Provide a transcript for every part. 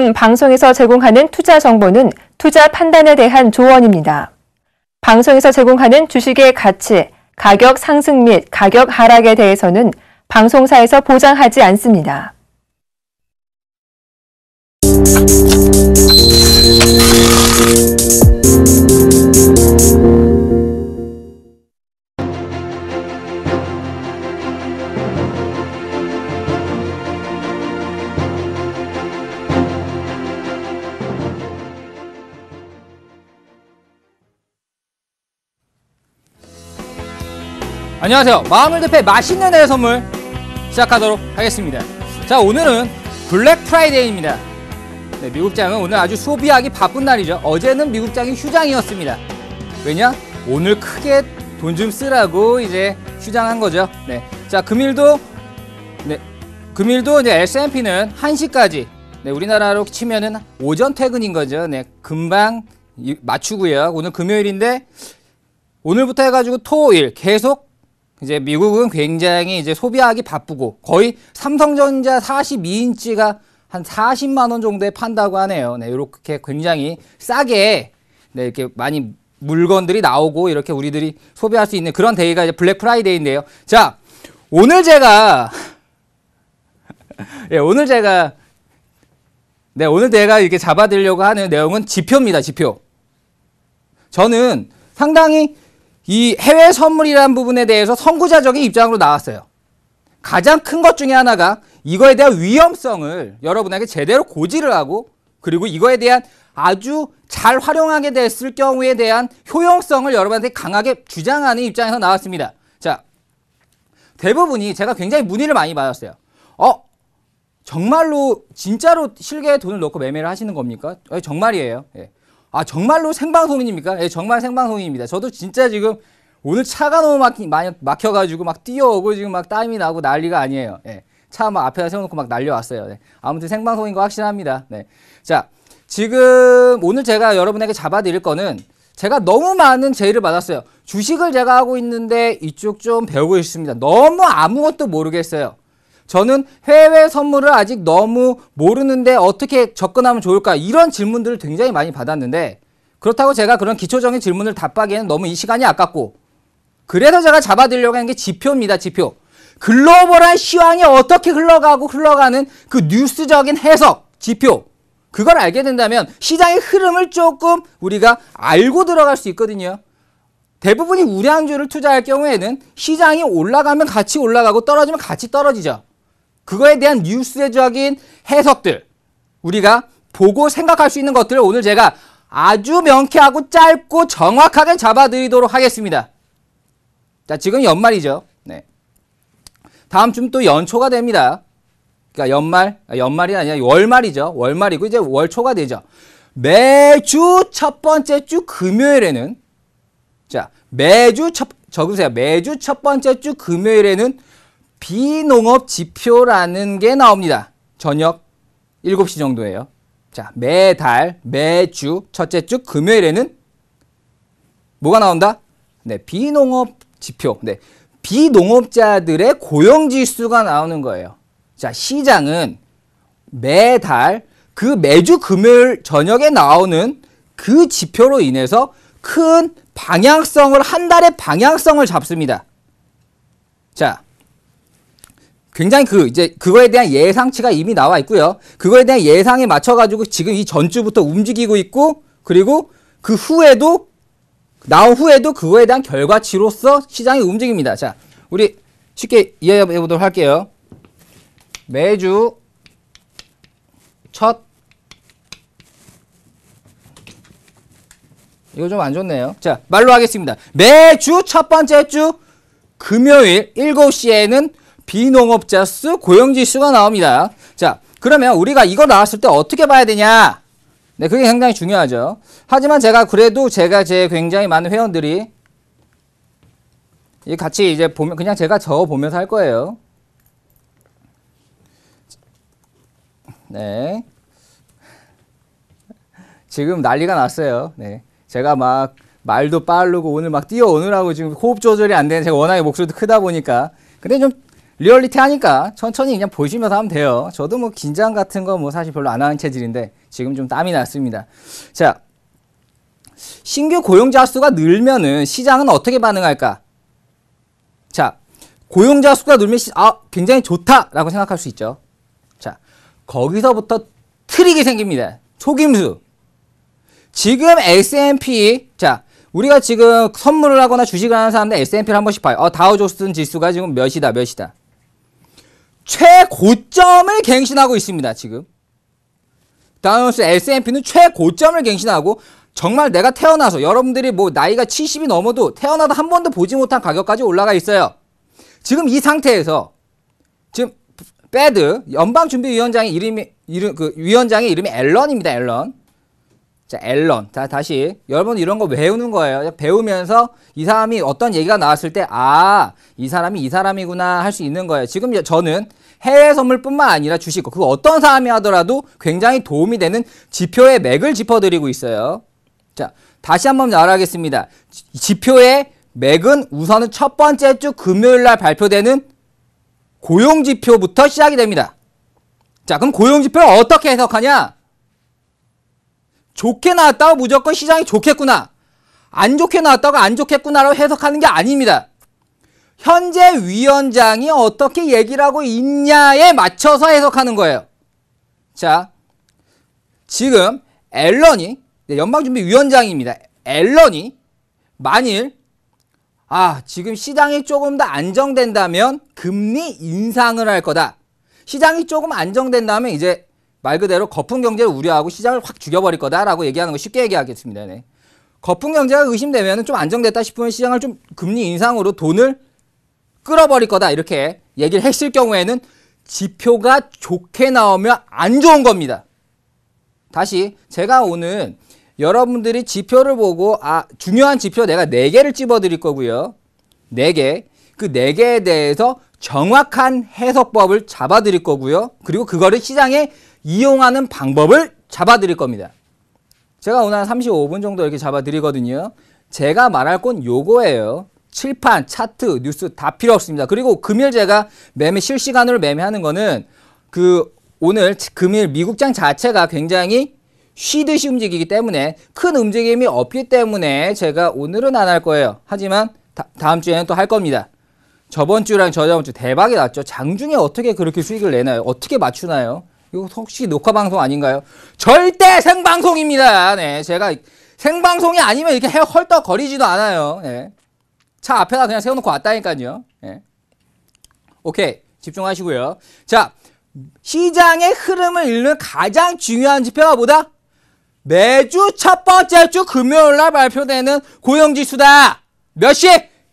이번 방송에서 제공하는 투자 정보는 투자 판단에 대한 조언입니다. 방송에서 제공하는 주식의 가치, 가격 상승 및 가격 하락에 대해서는 방송사에서 보장하지 않습니다. 안녕하세요. 마음을 대표 맛있는 내 선물 시작하도록 하겠습니다. 자, 오늘은 블랙 프라이데이입니다. 네, 미국장은 오늘 아주 소비하기 바쁜 날이죠. 어제는 미국장이 휴장이었습니다. 왜냐? 오늘 크게 돈 좀 쓰라고 이제 휴장한 거죠. 네. 자, 금일도 이제 S&P는 1시까지, 네, 우리나라로 치면은 오전 퇴근인 거죠. 네, 금방 맞추고요. 오늘 금요일인데 오늘부터 해가지고 토일 계속 이제 미국은 굉장히 이제 소비하기 바쁘고 거의 삼성전자 42인치가 한 40만 원 정도에 판다고 하네요. 네, 이렇게 굉장히 싸게, 네, 이렇게 많이 물건들이 나오고 이렇게 우리들이 소비할 수 있는 그런 데이가 이제 블랙 프라이데이인데요. 자, 오늘 제가 오늘 제가 이렇게 잡아드리려고 하는 내용은 지표입니다. 지표. 저는 상당히 이 해외 선물이라는 부분에 대해서 선구자적인 입장으로 나왔어요. 가장 큰 것 중에 하나가 이거에 대한 위험성을 여러분에게 제대로 고지를 하고, 그리고 이거에 대한 아주 잘 활용하게 됐을 경우에 대한 효용성을 여러분한테 강하게 주장하는 입장에서 나왔습니다. 자, 대부분이 제가 굉장히 문의를 많이 받았어요. 정말로 진짜로 실개에 돈을 넣고 매매를 하시는 겁니까? 정말이에요. 예. 아, 정말로 생방송입니까? 예, 정말 생방송입니다. 저도 진짜 지금 오늘 차가 너무 많이 막혀가지고 막 뛰어오고 지금 막 땀이 나고 난리가 아니에요. 예. 차 막 앞에다 세워놓고 막 날려왔어요. 네. 아무튼 생방송인 거 확실합니다. 네. 자, 지금 오늘 제가 여러분에게 잡아드릴 거는 제가 너무 많은 제의를 받았어요. 주식을 제가 하고 있는데 이쪽 좀 배우고 있습니다. 너무 아무것도 모르겠어요. 저는 해외 선물을 아직 너무 모르는데 어떻게 접근하면 좋을까? 이런 질문들을 굉장히 많이 받았는데, 그렇다고 제가 그런 기초적인 질문을 답하기에는 너무 이 시간이 아깝고, 그래서 제가 잡아드리려고 하는 게 지표입니다. 지표. 글로벌한 시황이 어떻게 흘러가는 그 뉴스적인 해석, 지표. 그걸 알게 된다면 시장의 흐름을 조금 우리가 알고 들어갈 수 있거든요. 대부분이 우량주를 투자할 경우에는 시장이 올라가면 같이 올라가고 떨어지면 같이 떨어지죠. 그거에 대한 뉴스적인 해석들, 우리가 보고 생각할 수 있는 것들을 오늘 제가 아주 명쾌하고 짧고 정확하게 잡아드리도록 하겠습니다. 자, 지금 연말이죠. 네. 다음 주면 또 연초가 됩니다. 그러니까 연말이 아니라 월말이죠. 월말이고 이제 월초가 되죠. 매주 첫 번째 주 금요일에는, 자, 적으세요. 매주 첫 번째 주 금요일에는 비농업 지표라는 게 나옵니다. 저녁 7시 정도예요. 자, 매주 첫째 주 금요일에는 뭐가 나온다? 네, 비농업 지표. 네, 비농업자들의 고용지수가 나오는 거예요. 자, 시장은 매주 금요일 저녁에 나오는 그 지표로 인해서 큰 방향성을, 한 달의 방향성을 잡습니다. 자, 굉장히 이제 그거에 대한 예상치가 이미 나와 있고요. 그거에 대한 예상에 맞춰가지고 지금 이 전주부터 움직이고 있고, 그리고 그 후에도, 나온 후에도 그거에 대한 결과치로서 시장이 움직입니다. 자, 우리 쉽게 이해해 보도록 할게요. 매주 이거 좀 안 좋네요. 자, 말로 하겠습니다. 매주 첫 번째 주 금요일 7시에는 비농업자 수 고용지수가 나옵니다. 자, 그러면 우리가 이거 나왔을 때 어떻게 봐야 되냐? 네, 그게 굉장히 중요하죠. 하지만 제가 제 굉장히 많은 회원들이 같이 이제 보면 그냥 제가 적어 보면서 할 거예요. 네. 지금 난리가 났어요. 네. 제가 막 말도 빠르고 오늘 막 뛰어오느라고 지금 호흡 조절이 안 되는, 제가 워낙에 목소리도 크다 보니까. 근데 좀 리얼리티 하니까 천천히 그냥 보시면서 하면 돼요. 저도 뭐 긴장 같은 거 뭐 사실 별로 안 하는 체질인데 지금 좀 땀이 났습니다. 자, 신규 고용자 수가 늘면은 시장은 어떻게 반응할까? 자, 고용자 수가 늘면 굉장히 좋다라고 생각할 수 있죠. 자, 거기서부터 트릭이 생깁니다. 속임수. 지금 S&P, 자, 우리가 지금 선물을 하거나 주식을 하는 사람들 S&P를 한 번씩 봐요. 다우존스 지수가 지금 몇이다. 최고점을 갱신하고 있습니다. 지금 다우존스 S&P는 최고점을 갱신하고 정말 내가 태어나서 여러분들이 뭐 나이가 70이 넘어도 태어나도 한 번도 보지 못한 가격까지 올라가 있어요. 지금 이 상태에서 지금 패드 연방준비위원장의 위원장의 이름이 앨런입니다. 앨런. 자, 앨런. 자, 다시 여러분 이런 거 외우는 거예요. 배우면서 이 사람이 어떤 얘기가 나왔을 때 이 사람이 이 사람이구나 할 수 있는 거예요. 지금 저는 해외 선물뿐만 아니라 주식, 그 어떤 사람이 하더라도 굉장히 도움이 되는 지표의 맥을 짚어드리고 있어요. 자, 다시 한번 말하겠습니다. 지표의 맥은 우선은 첫 번째 주 금요일 날 발표되는 고용지표부터 시작이 됩니다. 자, 그럼 고용지표를 어떻게 해석하냐? 좋게 나왔다고 무조건 시장이 좋겠구나, 안 좋게 나왔다고 안 좋겠구나라고 해석하는 게 아닙니다. 현재 위원장이 어떻게 얘기를 하고 있냐에 맞춰서 해석하는 거예요. 자, 지금 앨런이 연방준비위원장입니다. 앨런이 만일 지금 시장이 조금 더 안정된다면 금리 인상을 할 거다. 시장이 조금 안정된다면 이제 말 그대로 거품 경제를 우려하고 시장을 확 죽여버릴 거다라고 얘기하는 거 쉽게 얘기하겠습니다. 네. 거품 경제가 의심되면 좀 안정됐다 싶으면 시장을 좀 금리 인상으로 돈을 끌어버릴 거다 이렇게 얘기를 했을 경우에는 지표가 좋게 나오면 안 좋은 겁니다. 다시 제가 오늘 여러분들이 지표를 보고 중요한 지표 내가 4개를 찝어드릴 거고요. 4개. 그 4개에 대해서 정확한 해석법을 잡아드릴 거고요. 그리고 그거를 시장에 이용하는 방법을 잡아드릴 겁니다. 제가 오늘 한 35분 정도 이렇게 잡아드리거든요. 제가 말할 건 요거예요. 칠판, 차트, 뉴스 다 필요 없습니다. 그리고 금일 제가 실시간으로 매매하는 거는 오늘 금일 미국장 자체가 굉장히 쉬듯이 움직이기 때문에 큰 움직임이 없기 때문에 제가 오늘은 안 할 거예요. 하지만 다음 주에는 또 할 겁니다. 저번 주랑 저저번 주 대박이 났죠. 장중에 어떻게 그렇게 수익을 내나요? 어떻게 맞추나요? 이거 혹시 녹화 방송 아닌가요? 절대 생방송입니다. 네, 제가 생방송이 아니면 이렇게 헐떡거리지도 않아요. 네. 차 앞에다 그냥 세워놓고 왔다니까요. 네. 오케이, 집중하시고요. 자, 시장의 흐름을 읽는 가장 중요한 지표가 뭐다? 매주 첫 번째 주 금요일 날 발표되는 고용지수다. 몇 시?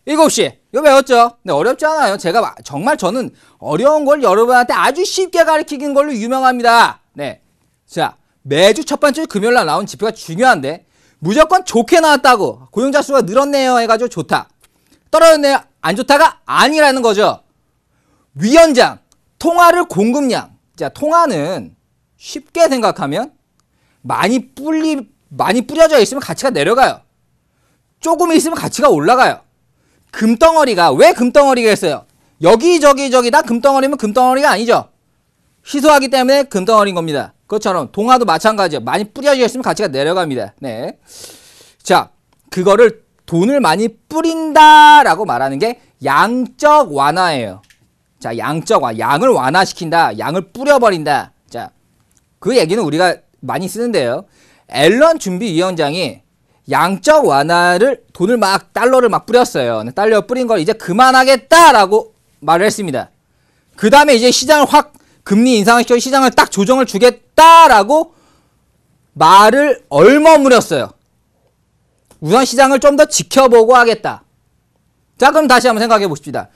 7시. 이거 외웠죠? 네, 어렵지 않아요. 제가 정말 저는 어려운 걸 여러분한테 아주 쉽게 가르치는 걸로 유명합니다. 네. 자, 매주 첫 번째 주 금요일 날 나온 지표가 중요한데 무조건 좋게 나왔다고 고용자 수가 늘었네요 해가지고 좋다. 떨어졌네요. 안 좋다가 아니라는 거죠. 위원장, 통화를 공급량. 자, 통화는 쉽게 생각하면 많이 뿌려져 있으면 가치가 내려가요. 조금 있으면 가치가 올라가요. 금덩어리가 왜 금덩어리가 있어요? 여기저기 다 금덩어리면 금덩어리가 아니죠. 희소하기 때문에 금덩어리인 겁니다. 그것처럼 동화도 마찬가지예요. 많이 뿌려져 있으면 가치가 내려갑니다. 네. 자, 그거를 돈을 많이 뿌린다라고 말하는 게 양적 완화예요. 자, 양을 완화시킨다. 양을 뿌려버린다. 자, 그 얘기는 우리가 많이 쓰는데요. 앨런 준비위원장이 양적 완화를 돈을 달러를 뿌렸어요. 달러 뿌린 걸 이제 그만하겠다라고 말을 했습니다. 그 다음에 이제 시장을 확 금리 인상을 시켜 시장을 딱 조정을 주겠다라고 말을 얼머무렸어요. 우선 시장을 좀 더 지켜보고 하겠다. 자, 그럼 다시 한번 생각해 보십시다.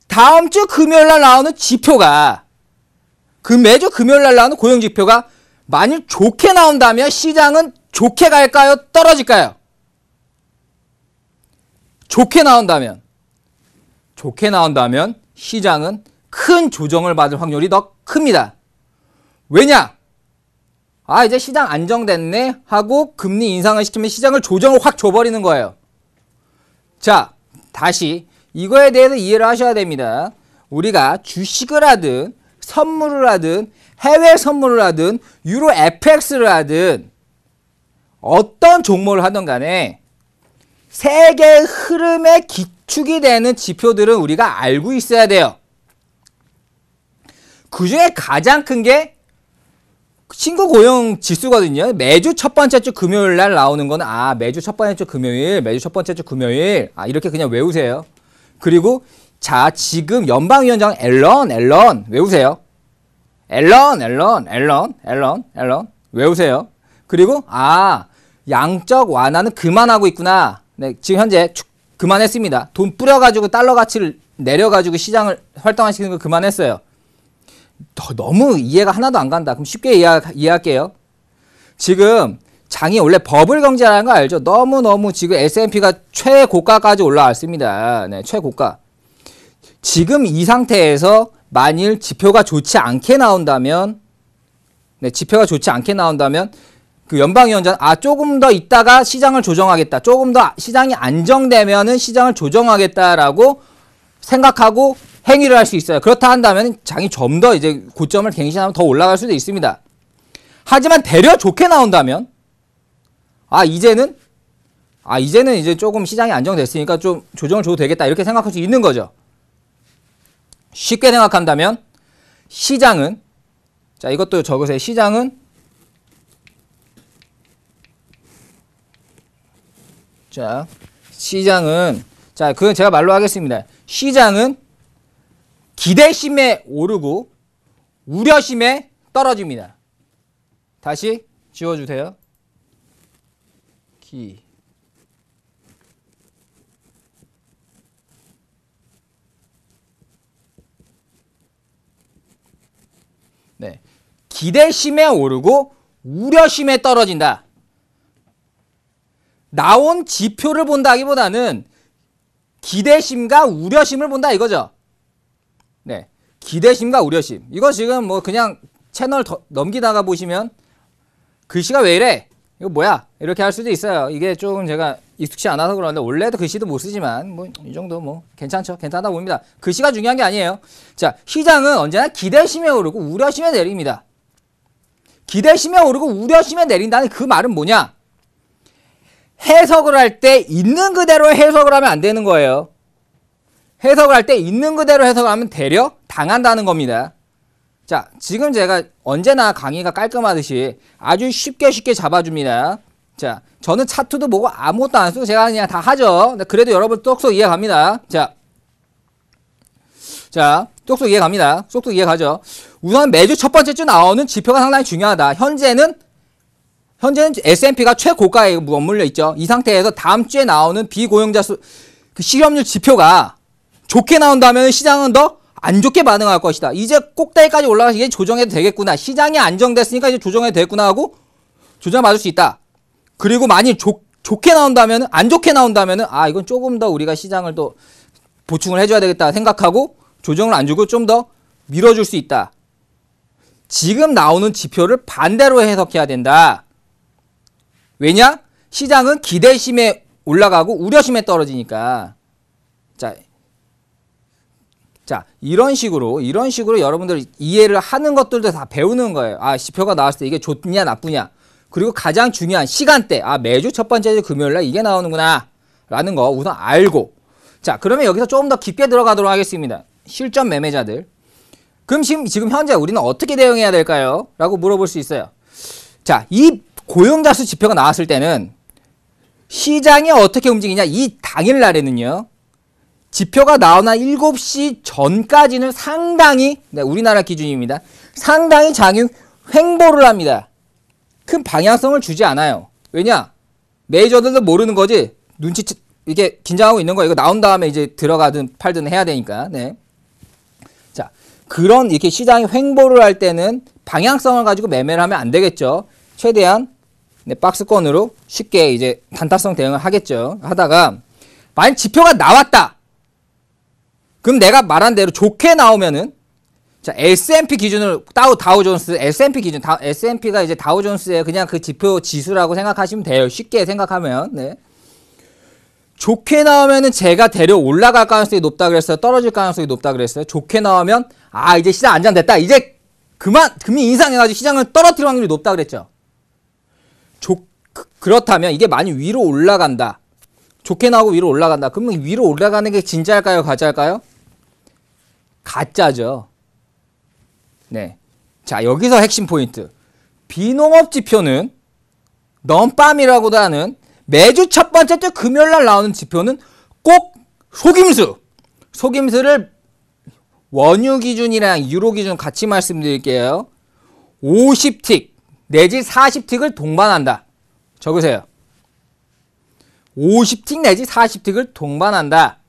다음 주 금요일 날 나오는 지표가 매주 금요일 날 나오는 고용 지표가 만일 좋게 나온다면 시장은 좋게 갈까요? 떨어질까요? 좋게 나온다면 시장은 큰 조정을 받을 확률이 더 큽니다. 왜냐? 이제 시장 안정됐네 하고 금리 인상을 시키면 시장을 조정을 확 줘버리는 거예요. 자, 다시 이거에 대해서 이해를 하셔야 됩니다. 우리가 주식을 하든 선물을 하든 해외 선물을 하든 유로 FX를 하든 어떤 종목을 하든 간에 세계의 흐름에 기축이 되는 지표들은 우리가 알고 있어야 돼요. 그 중에 가장 큰 게 신고 고용 지수거든요. 매주 첫 번째 주 금요일 날 나오는 거는 매주 첫 번째 주 금요일, 매주 첫 번째 주 금요일 이렇게 그냥 외우세요. 그리고 자, 지금 연방위원장 앨런 외우세요. 앨런 외우세요. 그리고 양적 완화는 그만하고 있구나. 네, 지금 현재 그만했습니다. 돈 뿌려가지고 달러 가치를 내려가지고 시장을 활성화시키는 거 그만했어요. 너무 이해가 하나도 안 간다. 그럼 쉽게 이해할게요. 지금 장이 원래 버블 경제라는 거 알죠? 너무너무 지금 S&P가 최고가까지 올라왔습니다. 네, 최고가. 지금 이 상태에서 만일 지표가 좋지 않게 나온다면 그 연방위원장 조금 더 있다가 시장을 조정하겠다. 조금 더 시장이 안정되면은 시장을 조정하겠다라고 생각하고 행위를 할 수 있어요. 그렇다 한다면 장이 좀 더 이제 고점을 갱신하면 더 올라갈 수도 있습니다. 하지만 되려 좋게 나온다면 이제는 이제 조금 시장이 안정됐으니까 좀 조정을 줘도 되겠다. 이렇게 생각할 수 있는 거죠. 쉽게 생각한다면 시장은 이것도 적으세요. 시장은 그건 제가 말로 하겠습니다. 시장은 기대심에 오르고 우려심에 떨어집니다. 다시 지워주세요. 기대심에 오르고 우려심에 떨어진다. 나온 지표를 본다기보다는 기대심과 우려심을 본다 이거죠. 네, 기대심과 우려심. 이거 지금 뭐 그냥 채널 넘기다가 보시면 글씨가 왜 이래? 이거 뭐야? 이렇게 할 수도 있어요. 이게 조금 제가 익숙치 않아서 그러는데 원래도 글씨도 못 쓰지만 뭐 이 정도 뭐 괜찮죠? 괜찮다 봅니다. 글씨가 중요한 게 아니에요. 자, 시장은 언제나 기대심에 오르고 우려심에 내립니다. 기대심에 오르고 우려심에 내린다는 그 말은 뭐냐? 해석을 할 때 있는 그대로 해석을 하면 안 되는 거예요. 해석을 할 때 있는 그대로 해석을 하면 되려 당한다는 겁니다. 자, 지금 제가 언제나 강의가 깔끔하듯이 아주 쉽게 잡아줍니다. 자, 저는 차트도 보고 아무것도 안 쓰고 제가 그냥 다 하죠. 그래도 여러분 쏙쏙 이해 갑니다. 자, 쏙쏙 이해 갑니다. 쏙쏙 이해 가죠. 우선 매주 첫 번째 주 나오는 지표가 상당히 중요하다. 현재는 S&P가 최고가에 머물러 있죠. 이 상태에서 다음 주에 나오는 비고용자 수, 그 실업률 지표가 좋게 나온다면 시장은 더 안 좋게 반응할 것이다. 이제 꼭대기까지 올라가서 이게 조정해도 되겠구나. 시장이 안정됐으니까 이제 조정해도 되겠구나 하고 조정을 받을 수 있다. 그리고 만일 좋게 나온다면, 안 좋게 나온다면 이건 조금 더 우리가 시장을 또 보충을 해줘야 되겠다 생각하고 조정을 안 주고 좀 더 밀어줄 수 있다. 지금 나오는 지표를 반대로 해석해야 된다. 왜냐? 시장은 기대심에 올라가고 우려심에 떨어지니까. 자, 이런 식으로 여러분들 이해를 하는 것들도 다 배우는 거예요. 지표가 나왔을 때 이게 좋냐 나쁘냐. 그리고 가장 중요한 시간대. 매주 첫 번째 주 금요일날 이게 나오는구나 라는 거 우선 알고. 자, 그러면 여기서 조금 더 깊게 들어가도록 하겠습니다. 실전 매매자들. 그럼 지금 현재 우리는 어떻게 대응해야 될까요? 라고 물어볼 수 있어요. 자, 이 고용자 수 지표가 나왔을 때는 시장이 어떻게 움직이냐. 이 당일날에는요. 지표가 나오나 7시 전까지는 상당히, 우리나라 기준입니다. 상당히 장이 횡보를 합니다. 큰 방향성을 주지 않아요. 왜냐? 메이저들도 모르는 거지. 이게 긴장하고 있는 거예요. 이거 나온 다음에 이제 들어가든 팔든 해야 되니까. 네. 자, 그런 이렇게 시장이 횡보를 할 때는 방향성을 가지고 매매를 하면 안 되겠죠. 최대한 박스권으로 쉽게 이제 단타성 대응을 하겠죠. 하다가 만약 지표가 나왔다. 그럼 내가 말한 대로 좋게 나오면은 자, S&P 기준으로 다우존스 S&P 기준 S&P가 이제 다우존스의 그냥 그 지표 지수라고 생각하시면 돼요. 쉽게 생각하면. 네. 좋게 나오면은 제가 데려 올라갈 가능성이 높다 그랬어요? 떨어질 가능성이 높다 그랬어요? 좋게 나오면 이제 시장 안정됐다. 이제 그만 금리 인상해가지고 시장을 떨어뜨릴 확률이 높다 그랬죠. 그렇다면 이게 많이 위로 올라간다. 좋게 나오고 위로 올라간다. 그러면 위로 올라가는 게 진짜일까요? 가짜일까요? 가짜죠. 네. 자, 여기서 핵심 포인트. 비농업 지표는 넘밤이라고도 하는 매주 첫 번째 주 금요일날 나오는 지표는 꼭 속임수. 속임수를 원유 기준이랑 유로 기준 같이 말씀드릴게요. 50틱 내지 40틱을 동반한다. 적으세요. 50틱 내지 40틱을 동반한다.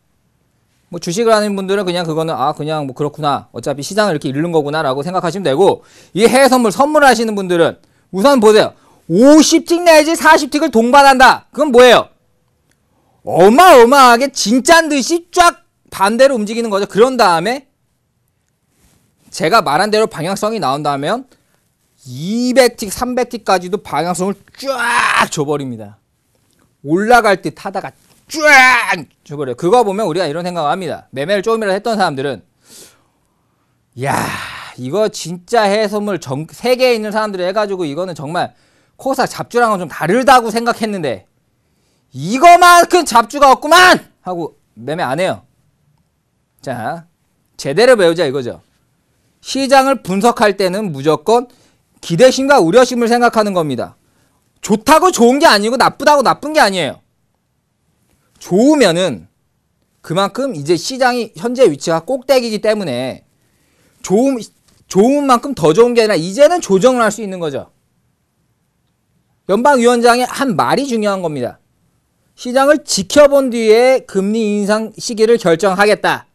뭐 주식을 하는 분들은 그냥 그거는 그냥 뭐 그렇구나. 어차피 시장을 이렇게 잃는 거구나 라고 생각하시면 되고, 이 해외 선물하시는 분들은 우선 보세요. 50틱 내지 40틱을 동반한다. 그건 뭐예요? 어마어마하게 진짜인 듯이 쫙 반대로 움직이는 거죠. 그런 다음에 제가 말한 대로 방향성이 나온다면 200틱, 300틱까지도 방향성을 쫙 줘버립니다. 올라갈 듯 하다가 쫙 줘버려요. 그거 보면 우리가 이런 생각을 합니다. 매매를 조금이라도 했던 사람들은 야, 이거 진짜 해외 선물 세계에 있는 사람들이 해가지고 이거는 정말 코스닥 잡주랑은 좀 다르다고 생각했는데 이거만큼 잡주가 없구만! 하고 매매 안 해요. 자, 제대로 배우자 이거죠. 시장을 분석할 때는 무조건 기대심과 우려심을 생각하는 겁니다. 좋다고 좋은 게 아니고 나쁘다고 나쁜 게 아니에요. 좋으면은 그만큼 이제 시장이 현재 위치가 꼭대기이기 때문에 좋은 만큼 더 좋은 게 아니라 이제는 조정을 할 수 있는 거죠. 연방위원장의 한 말이 중요한 겁니다. 시장을 지켜본 뒤에 금리 인상 시기를 결정하겠다.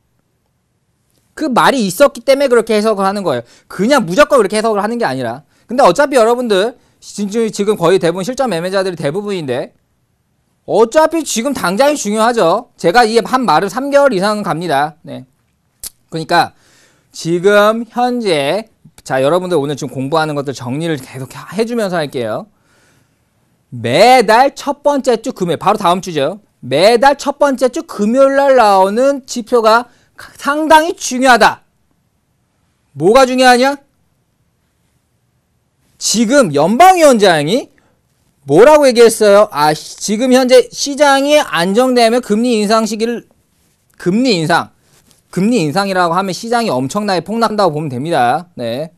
그 말이 있었기 때문에 그렇게 해석을 하는 거예요. 그냥 무조건 그렇게 해석을 하는 게 아니라. 근데 어차피 여러분들 지금 거의 대부분 실전 매매자들이 대부분인데 어차피 지금 당장이 중요하죠. 제가 이 한 말을 3개월 이상은 갑니다. 네. 그러니까 지금 현재 자, 여러분들 오늘 지금 공부하는 것들 정리를 계속 해주면서 할게요. 매달 첫 번째 주 금요일, 바로 다음 주죠. 매달 첫 번째 주 금요일 날 나오는 지표가 상당히 중요하다. 뭐가 중요하냐? 지금 연방위원장이 뭐라고 얘기했어요? 지금 현재 시장이 안정되면 금리 인상이라고 하면 시장이 엄청나게 폭락한다고 보면 됩니다. 네.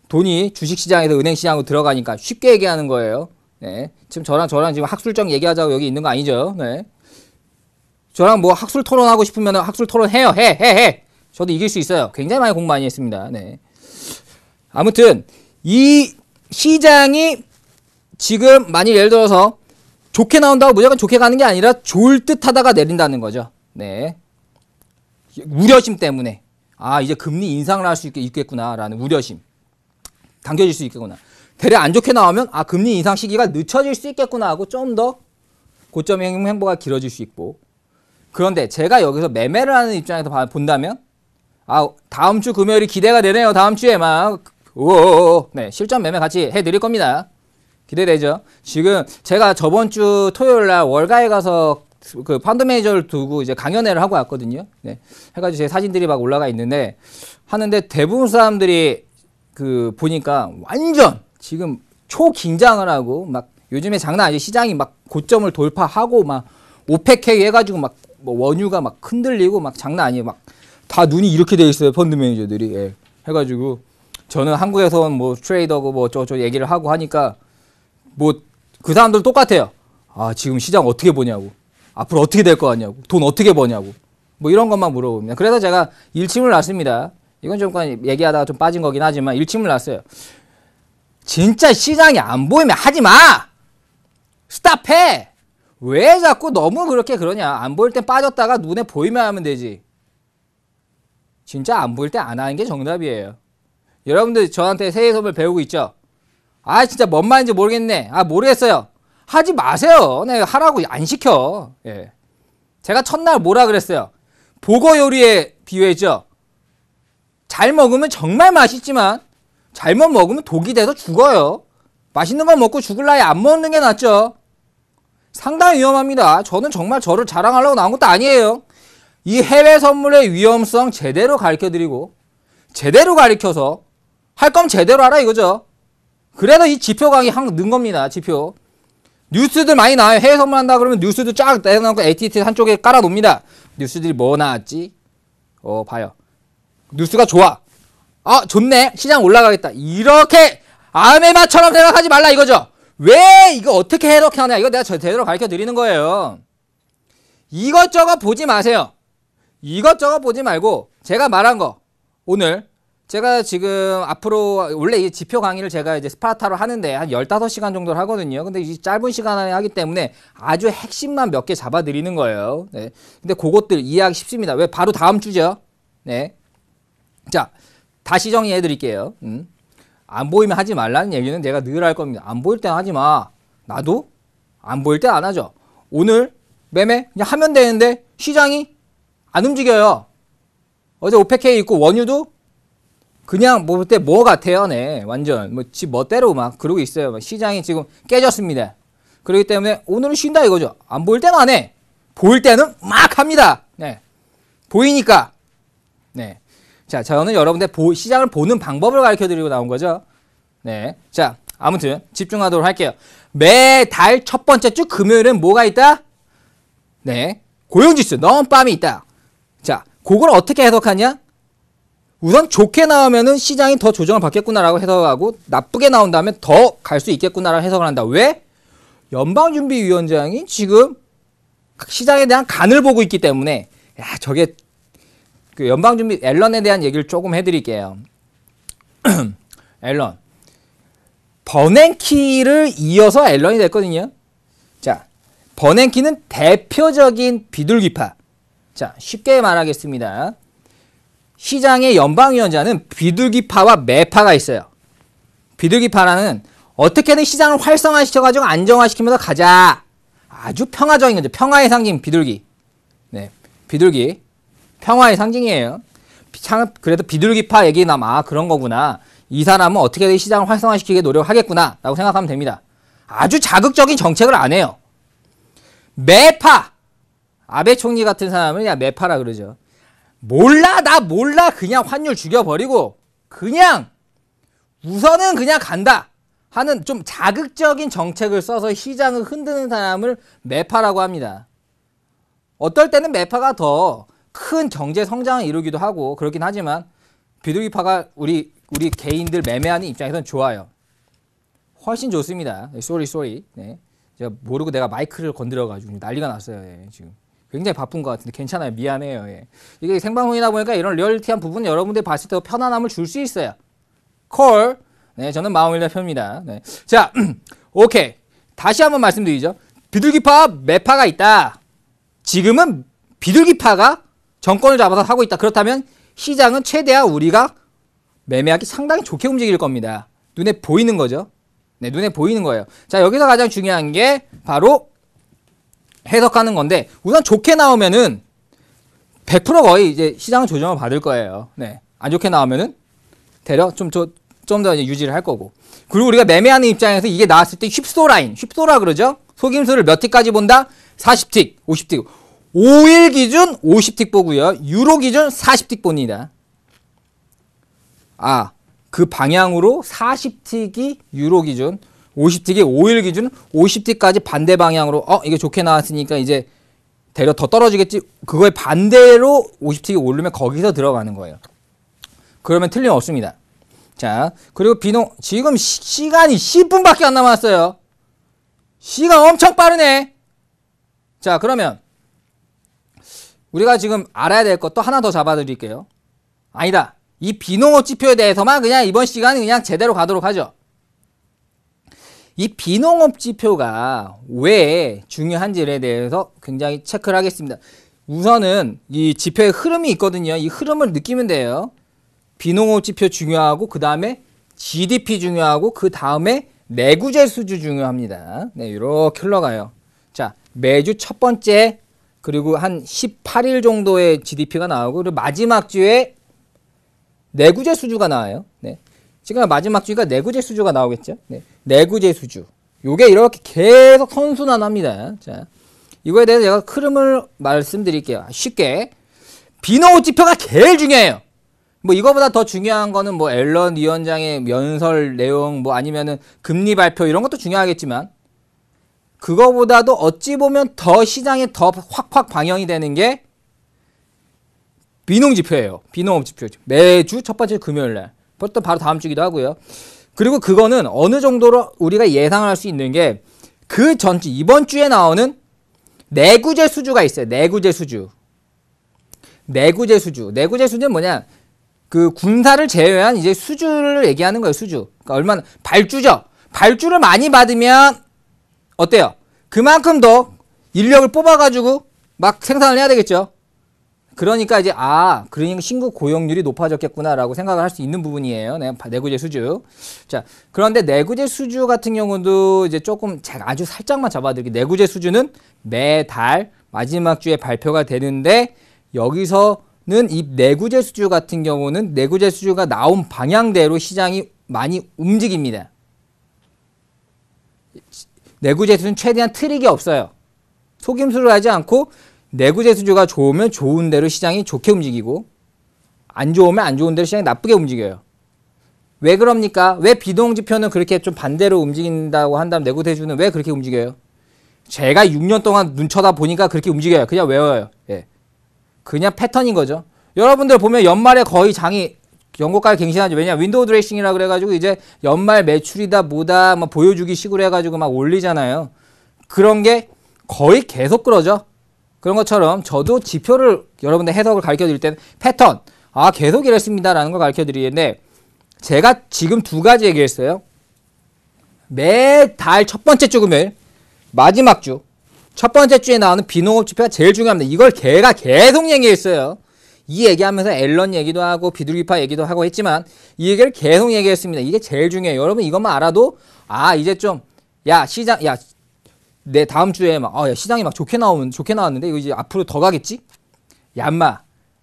돈이 주식시장에서 은행시장으로 들어가니까 쉽게 얘기하는 거예요. 네. 지금 저랑 지금 학술적 얘기하자고 여기 있는 거 아니죠? 네. 저랑 뭐 학술 토론하고 싶으면 학술 토론 해요. 해. 저도 이길 수 있어요. 굉장히 많이 공부 많이 했습니다. 네. 아무튼 이 시장이 지금 만일 예를 들어서 좋게 나온다고 무조건 좋게 가는 게 아니라 좋을 듯 하다가 내린다는 거죠. 네. 우려심 때문에 이제 금리 인상을 할 수 있겠구나라는 우려심. 당겨질 수 있겠구나. 대략 안 좋게 나오면 금리 인상 시기가 늦춰질 수 있겠구나 하고 좀 더 고점의 행보가 길어질 수 있고. 그런데 제가 여기서 매매를 하는 입장에서 본다면 다음 주 금요일이 기대가 되네요. 다음 주에 네, 실전 매매 같이 해드릴 겁니다. 기대되죠? 지금 제가 저번 주 토요일 날 월가에 가서 그 펀드 매니저를 두고 이제 강연회를 하고 왔거든요. 네. 해가지고 제 사진들이 막 올라가 있는데 하는데 대부분 사람들이 보니까 완전 지금 초긴장을 하고 막 요즘에 장난 아니죠. 시장이 막 고점을 돌파하고 막 오펙 해가지고 막 뭐 원유가 막 흔들리고 막 장난 아니에요. 막 다 눈이 이렇게 돼 있어요. 펀드 매니저들이. 예. 해가지고 저는 한국에서 뭐 트레이더고 뭐 저 얘기를 하고 하니까 뭐 그 사람들 똑같아요. 지금 시장 어떻게 보냐고. 앞으로 어떻게 될 거 같냐고. 돈 어떻게 버냐고. 뭐 이런 것만 물어봅니다. 그래서 제가 일침을 놨습니다. 이건 좀 얘기하다가 좀 빠진 거긴 하지만 일침을 놨어요. 진짜 시장이 안 보이면 하지 마! 스탑해! 왜 자꾸 너무 그렇게 그러냐. 안 보일 땐 빠졌다가 눈에 보이면 하면 되지. 진짜 안 보일 때 안 하는 게 정답이에요. 여러분들 저한테 세계 선물 배우고 있죠? 진짜 뭔 말인지 모르겠네. 모르겠어요. 하지 마세요. 내가 하라고 안 시켜. 예. 제가 첫날 뭐라 그랬어요? 보거 요리에 비유했죠? 잘 먹으면 정말 맛있지만 잘못 먹으면 독이 돼서 죽어요. 맛있는 거 먹고 죽을 나이 안 먹는 게 낫죠. 상당히 위험합니다. 저는 정말 저를 자랑하려고 나온 것도 아니에요. 이 해외 선물의 위험성 제대로 가르쳐드리고 제대로 가르쳐서 할 거면 제대로 하라 이거죠. 그래서 이 지표 강의 항상 는 겁니다. 지표. 뉴스들 많이 나와요. 해외 선물한다 그러면 뉴스도 쫙 내놓고 ATT 한쪽에 깔아놓습니다. 뉴스들이 뭐 나왔지? 봐요. 뉴스가 좋아. 아, 좋네. 시장 올라가겠다. 이렇게 아메바처럼 생각하지 말라 이거죠. 왜 이거 어떻게 해석하냐. 이거 내가 제대로 가르쳐 드리는 거예요. 이것저것 보지 마세요. 이것저것 보지 말고 제가 말한 거 오늘 제가 지금 앞으로 원래 이 지표 강의를 제가 이제 스파르타로 하는데 한 15시간 정도를 하거든요. 근데 이 짧은 시간에 하기 때문에 아주 핵심만 몇 개 잡아 드리는 거예요. 네. 근데 그것들 이해하기 쉽습니다. 왜 바로 다음 주죠. 네. 자, 다시 정리해 드릴게요. 안 보이면 하지 말라는 얘기는 내가 늘 할 겁니다. 안 보일 땐 하지 마. 나도 안 보일 땐 안 하죠. 오늘 매매 그냥 하면 되는데 시장이 안 움직여요. 어제 오페케이 있고 원유도 그냥 뭐 그때 뭐 같아요, 네. 완전 뭐 지 멋대로 막 그러고 있어요. 막 시장이 지금 깨졌습니다. 그렇기 때문에 오늘은 쉰다 이거죠. 안 보일 때는 안 해. 보일 때는 막 합니다. 네. 보이니까. 네. 자, 저는 여러분들 시장을 보는 방법을 가르쳐 드리고 나온 거죠. 네. 자, 아무튼 집중하도록 할게요. 매달 첫 번째 주 금요일은 뭐가 있다? 네. 고용지수 넘밤이 있다. 자, 그걸 어떻게 해석하냐? 우선 좋게 나오면은 시장이 더 조정을 받겠구나라고 해석하고 나쁘게 나온다면 더 갈 수 있겠구나라고 해석을 한다. 왜? 연방준비위원장이 지금 시장에 대한 간을 보고 있기 때문에 야, 저게 그 연방준비 앨런에 대한 얘기를 조금 해드릴게요. 앨런 버냉키를 이어서 앨런이 됐거든요. 자, 버냉키는 대표적인 비둘기파. 자, 쉽게 말하겠습니다. 시장의 연방위원장은 비둘기파와 매파가 있어요. 비둘기파라는 어떻게든 시장을 활성화시켜가지고 안정화시키면서 가자. 아주 평화적인 거죠. 평화의 상징 비둘기. 네, 비둘기. 평화의 상징이에요. 그래도 비둘기파 얘기 나면 그런 거구나. 이 사람은 어떻게든 시장을 활성화시키게 노력하겠구나 라고 생각하면 됩니다. 아주 자극적인 정책을 안 해요. 매파. 아베 총리 같은 사람은 야 매파라 그러죠. 몰라 나 몰라 그냥 환율 죽여버리고 그냥 우선은 그냥 간다 하는 좀 자극적인 정책을 써서 시장을 흔드는 사람을 매파라고 합니다. 어떨 때는 매파가 더 큰 경제 성장을 이루기도 하고 그렇긴 하지만 비둘기파가 우리 개인들 매매하는 입장에서는 좋아요. 훨씬 좋습니다. 쏘리. 네. 제가 모르고 내가 마이크를 건드려가지고 난리가 났어요. 예, 지금. 굉장히 바쁜 것 같은데 괜찮아요. 미안해요. 예. 이게 생방송이다 보니까 이런 리얼리티한 부분은 여러분들이 봤을 때 편안함을 줄 수 있어요. 콜. 네, 저는 마음일다 표입니다. 네. 자, 오케이. 다시 한번 말씀드리죠. 비둘기파와 매파가 있다. 지금은 비둘기파가 정권을 잡아서 하고 있다. 그렇다면 시장은 최대한 우리가 매매하기 상당히 좋게 움직일 겁니다. 눈에 보이는 거죠. 네, 눈에 보이는 거예요. 자, 여기서 가장 중요한 게 바로 해석하는 건데 우선 좋게 나오면은 100% 거의 이제 시장 조정을 받을 거예요. 네. 안 좋게 나오면은 대략 좀 더 유지를 할 거고. 그리고 우리가 매매하는 입장에서 이게 나왔을 때 휩소 라인, 휩소라 그러죠. 속임수를 몇 틱까지 본다? 40틱, 50틱. 5일 기준 50틱 보고요. 유로 기준 40틱 봅니다. 그 방향으로 40틱이 유로 기준, 50틱이 5일 기준 50틱까지 반대 방향으로 이게 좋게 나왔으니까 이제 대략 더 떨어지겠지. 그거에 반대로 50틱이 오르면 거기서 들어가는 거예요. 그러면 틀림없습니다. 자, 그리고 지금 시간이 10분밖에 안 남았어요. 시간 엄청 빠르네. 자, 그러면 우리가 지금 알아야 될 것도 하나 더 잡아드릴게요. 아니다. 이 비농업 지표에 대해서만 그냥 이번 시간은 그냥 제대로 가도록 하죠. 이 비농업 지표가 왜 중요한지에 대해서 굉장히 체크를 하겠습니다. 우선은 이 지표의 흐름이 있거든요. 이 흐름을 느끼면 돼요. 비농업 지표 중요하고 그 다음에 GDP 중요하고 그 다음에 내구재 수주 중요합니다. 네, 이렇게 흘러가요. 자, 매주 첫 번째 그리고 한 18일 정도의 GDP가 나오고 그리고 마지막 주에 내구재 수주가 나와요. 네. 지금 마지막 주가 내구재 수주가 나오겠죠. 네. 내구재 수주. 요게 이렇게 계속 선순환합니다. 자, 이거에 대해서 제가 흐름을 말씀드릴게요. 쉽게. 비노 지표가 제일 중요해요. 뭐 이거보다 더 중요한 거는 뭐 앨런 위원장의 연설 내용 뭐 아니면은 금리 발표 이런 것도 중요하겠지만 그거보다도 어찌 보면 더 시장에 더 확확 방영이 되는 게 비농 지표예요. 비농업 지표. 매주 첫 번째 금요일 날. 그것도 바로 다음 주기도 하고요. 그리고 그거는 어느 정도로 우리가 예상할 수 있는 게 그 전주 이번 주에 나오는 내구재 수주가 있어요. 내구재 수주. 내구재 수주. 내구재 수주는 뭐냐? 그 군사를 제외한 이제 수주를 얘기하는 거예요. 수주. 그러니까 얼마나 발주죠. 발주를 많이 받으면 어때요? 그만큼 더 인력을 뽑아가지고 막 생산을 해야 되겠죠. 그러니까 이제 그러니까 신규 고용률이 높아졌겠구나라고 생각을 할 수 있는 부분이에요. 내구재 수주. 자, 그런데 내구재 수주 같은 경우도 이제 조금 제가 아주 살짝만 잡아드릴게요. 내구재 수주는 매달 마지막 주에 발표가 되는데 여기서는 이 내구재 수주 같은 경우는 내구재 수주가 나온 방향대로 시장이 많이 움직입니다. 내구재 수주는 최대한 트릭이 없어요. 속임수를 하지 않고 내구재 수주가 좋으면 좋은 대로 시장이 좋게 움직이고 안 좋으면 안 좋은 대로 시장이 나쁘게 움직여요. 왜 그럽니까? 왜 비동지표는 그렇게 좀 반대로 움직인다고 한다면 내구재 수주는 왜 그렇게 움직여요? 제가 6년 동안 눈 쳐다보니까 그렇게 움직여요. 그냥 외워요. 예. 그냥 패턴인 거죠. 여러분들 보면 연말에 거의 장이 연고가를 갱신하죠. 왜냐? 윈도우 드레싱이라 그래가지고 이제 연말 매출이다 뭐다 막 보여주기 식으로 해가지고 막 올리잖아요. 그런 게 거의 계속 그러죠. 그런 것처럼 저도 지표를 여러분들 해석을 가르쳐 드릴 때는 패턴, 계속 이랬습니다라는 걸 가르쳐 드리는데 제가 지금 두 가지 얘기했어요. 매달 첫 번째 주 금요일, 마지막 주, 첫 번째 주에 나오는 비농업 지표가 제일 중요합니다. 이걸 걔가 계속 얘기했어요. 이 얘기하면서 앨런 얘기도 하고 비둘기파 얘기도 하고 했지만 이 얘기를 계속 얘기했습니다. 이게 제일 중요해요. 여러분 이것만 알아도 이제 좀 시장 내 다음 주에 시장이 막 좋게 나왔는데 이거 이제 앞으로 더 가겠지? 얌마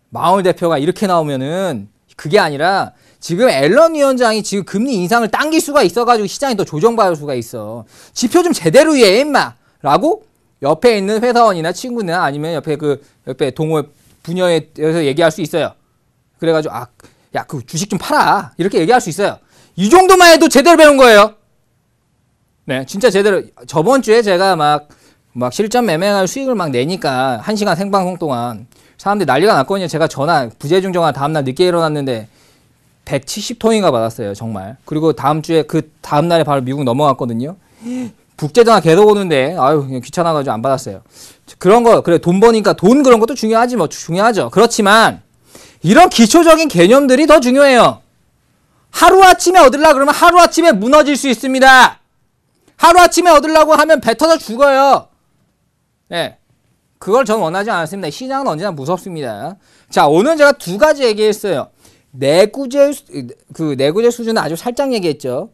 마을 대표가 이렇게 나오면은 그게 아니라 지금 앨런 위원장이 지금 금리 인상을 당길 수가 있어가지고 시장이 더 조정받을 수가 있어. 지표 좀 제대로 해 임마 라고 옆에 있는 회사원이나 친구나 아니면 옆에 동호 분야에 대해서 얘기할 수 있어요. 그래가지고 그 주식 좀 팔아 이렇게 얘기할 수 있어요. 이 정도만 해도 제대로 배운 거예요. 네, 진짜 제대로. 저번 주에 제가 막 실전 매매할 수익을 막 내니까 1시간 생방송 동안 사람들이 난리가 났거든요. 제가 부재중 전화 다음날 늦게 일어났는데 170통인가 받았어요. 정말. 그리고 다음 주에 그 다음날에 바로 미국 넘어갔거든요. 국제전화 계속 오는데 그냥 귀찮아가지고 안 받았어요. 그런 거 그래 돈 버니까 돈 그런 것도 중요하지 뭐 중요하죠. 그렇지만 이런 기초적인 개념들이 더 중요해요. 하루아침에 얻으려고 그러면 하루아침에 무너질 수 있습니다. 하루아침에 얻으려고 하면 배 터져 죽어요. 네. 그걸 전 원하지 않았습니다. 시장은 언제나 무섭습니다. 자, 오늘 제가 두 가지 얘기했어요. 내구재 수준은 아주 살짝 얘기했죠.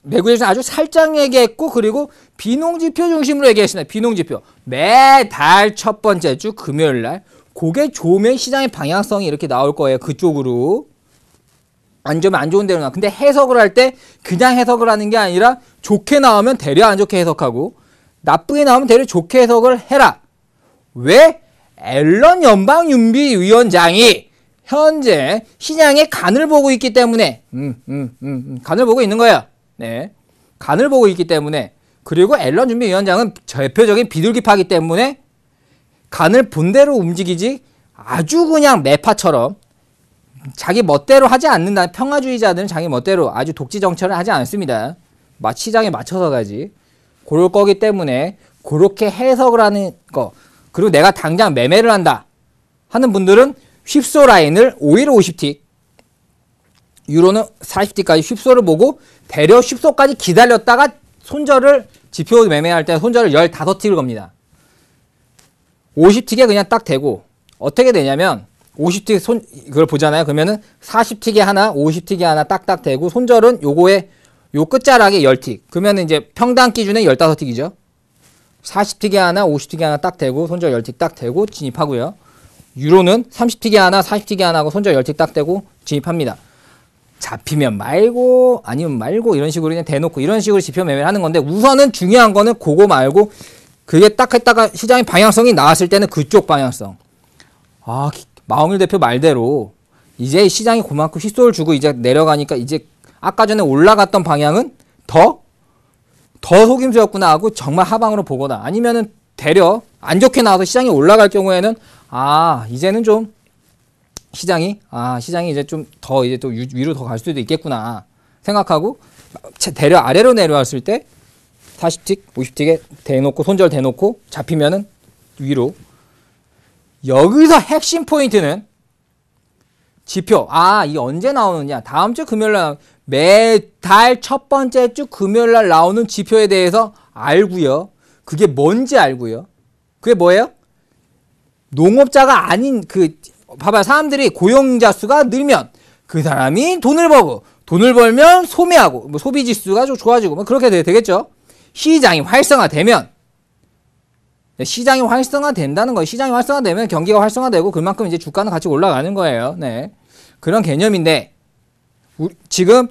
내구재 수준 아주 살짝 얘기했고, 그리고 비농지표 중심으로 얘기했습니다. 비농지표. 매달 첫 번째 주 금요일 날. 그게 좋으면 시장의 방향성이 이렇게 나올 거예요. 그쪽으로. 안 좋으면 안 좋은 대로 나와. 근데 해석을 할 때 그냥 해석을 하는 게 아니라 좋게 나오면 되려 안 좋게 해석하고 나쁘게 나오면 되려 좋게 해석을 해라. 왜? 앨런 연방준비위원장이 현재 시장의 간을 보고 있기 때문에 간을 보고 있는 거예요. 네, 간을 보고 있기 때문에. 그리고 앨런 준비위원장은 대표적인 비둘기파이기 때문에 간을 본 대로 움직이지 아주 그냥 매파처럼 자기 멋대로 하지 않는다. 평화주의자들은 자기 멋대로 아주 독지 정책을 하지 않습니다. 시장에 맞춰서 가지. 그럴 거기 때문에 그렇게 해석을 하는 거. 그리고 내가 당장 매매를 한다 하는 분들은 휩소 라인을 5일 50틱, 유로는 40틱까지 휩소를 보고 대려 휩소까지 기다렸다가 손절을 지표 매매할 때 손절을 15틱을 겁니다. 50틱에 그냥 딱 대고 어떻게 되냐면 50틱 그걸 보잖아요. 그러면은 40틱에 하나, 50틱에 하나 딱딱 대고 손절은 요거에 요 끝자락에 10틱. 그러면은 이제 평당 기준에 15틱이죠. 40틱에 하나, 50틱에 하나 딱 대고 손절 10틱 딱 대고 진입하고요. 유로는 30틱에 하나, 40틱에 하나 하고 손절 10틱 딱 대고 진입합니다. 잡히면 말고 아니면 말고 이런 식으로 그냥 대놓고 이런 식으로 지표 매매를 하는 건데 우선은 중요한 거는 그거 말고 그게 딱 했다가 시장의 방향성이 나왔을 때는 그쪽 방향성. 아, 마홍일 대표 말대로 이제 시장이 그만큼 휘소를 주고 이제 내려가니까 이제 아까 전에 올라갔던 방향은 더 속임수였구나 하고 정말 하방으로 보거나 아니면은 되려 안 좋게 나와서 시장이 올라갈 경우에는 이제는 좀 시장이 이제 좀 더 이제 또 위로 더 갈 수도 있겠구나 생각하고 되려 아래로 내려왔을 때 40틱, 50틱에 대놓고 손절 대놓고 잡히면은 위로. 여기서 핵심 포인트는 지표. 이게 언제 나오느냐? 다음 주 금요일 날 매달 첫 번째 주 금요일 날 나오는 지표에 대해서 알고요. 그게 뭔지 알고요. 그게 뭐예요? 농업자가 아닌 봐봐요. 사람들이 고용자 수가 늘면 그 사람이 돈을 벌면 소매하고 소비 지수가 좀 좋아지고 그렇게 되겠죠. 시장이 활성화되면 시장이 활성화된다는 거예요. 시장이 활성화되면 경기가 활성화되고 그만큼 이제 주가는 같이 올라가는 거예요. 네. 그런 개념인데 지금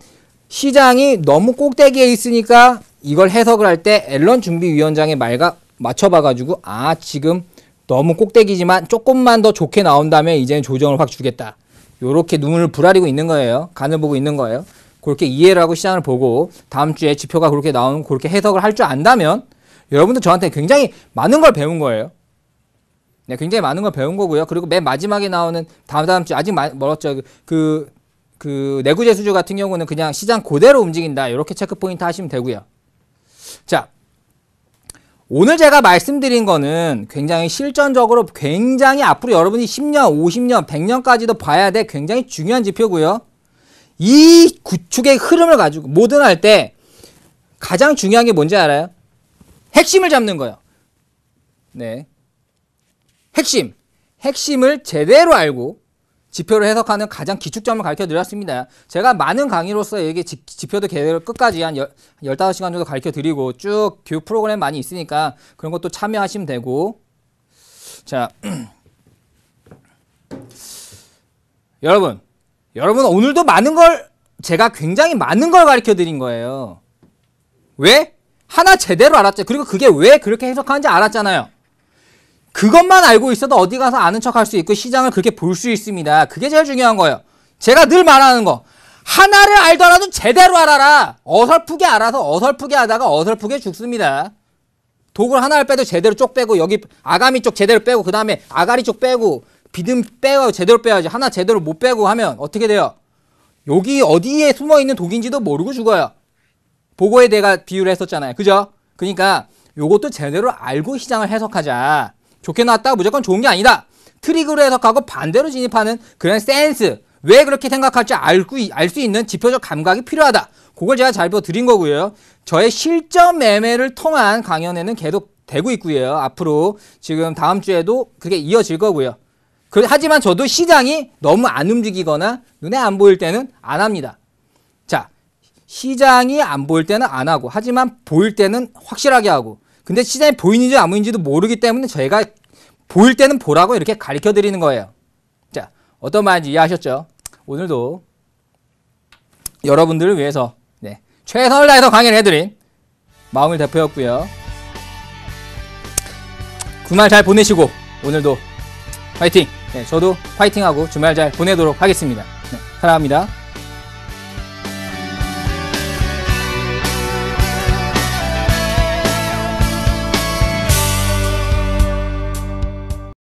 시장이 너무 꼭대기에 있으니까 이걸 해석을 할 때 앨런 준비위원장의 말과 맞춰봐가지고 지금 너무 꼭대기지만 조금만 더 좋게 나온 다음에 이제는 조정을 확 주겠다. 요렇게 눈을 부라리고 있는 거예요. 간을 보고 있는 거예요. 그렇게 이해를 하고 시장을 보고 다음 주에 지표가 그렇게 나오는 그렇게 해석을 할 줄 안다면 여러분들 저한테 굉장히 많은 걸 배운 거예요. 네, 굉장히 많은 걸 배운 거고요. 그리고 맨 마지막에 나오는 다음 주 아직 멀었죠. 그 내구재 수주 같은 경우는 그냥 시장 그대로 움직인다. 이렇게 체크 포인트 하시면 되고요. 자, 오늘 제가 말씀드린 거는 굉장히 실전적으로 굉장히 앞으로 여러분이 10년, 50년, 100년까지도 봐야 돼 굉장히 중요한 지표고요. 이 구축의 흐름을 가지고 뭐든 할 때 가장 중요한 게 뭔지 알아요? 핵심을 잡는 거예요. 네. 핵심을 제대로 알고 지표를 해석하는 가장 기축점을 가르쳐 드렸습니다. 제가 많은 강의로서 이게 지표도 개별 끝까지 한 15시간 정도 가르쳐 드리고 쭉 교육 프로그램 많이 있으니까 그런 것도 참여하시면 되고. 자, 여러분 오늘도 제가 굉장히 많은 걸 가르쳐 드린 거예요. 왜? 하나 제대로 알았죠. 그리고 그게 왜 그렇게 해석하는지 알았잖아요. 그것만 알고 있어도 어디 가서 아는 척 할 수 있고 시장을 그렇게 볼 수 있습니다. 그게 제일 중요한 거예요. 제가 늘 말하는 거. 하나를 알더라도 제대로 알아라. 어설프게 알아서 어설프게 하다가 어설프게 죽습니다. 독을 하나를 빼도 제대로 쪽 빼고 여기 아가미 쪽 제대로 빼고 그 다음에 아가리 쪽 빼고 비듬 빼고 제대로 빼야지. 하나 제대로 못 빼고 하면 어떻게 돼요? 여기 어디에 숨어있는 독인지도 모르고 죽어요. 보고에 대가 비유를 했었잖아요. 그죠? 그러니까 요것도 제대로 알고 시장을 해석하자. 좋게 나왔다가 무조건 좋은 게 아니다. 트릭으로 해석하고 반대로 진입하는 그런 센스. 왜 그렇게 생각할지 알 수 있는 지표적 감각이 필요하다. 그걸 제가 잘 보여드린 거고요. 저의 실전 매매를 통한 강연에는 계속 되고 있고요. 앞으로 지금 다음 주에도 그게 이어질 거고요. 하지만 저도 시장이 너무 안 움직이거나 눈에 안 보일 때는 안 합니다. 자, 시장이 안 보일 때는 안 하고 하지만 보일 때는 확실하게 하고 근데 시장이 보이는지 안 보이는지도 모르기 때문에 저희가 보일 때는 보라고 이렇게 가르쳐 드리는 거예요. 자, 어떤 말인지 이해하셨죠? 오늘도 여러분들을 위해서 최선을 다해서 강의를 해드린 마홍일 대표였고요. 주말 잘 보내시고 오늘도 화이팅! 저도 화이팅하고 주말 잘 보내도록 하겠습니다. 사랑합니다.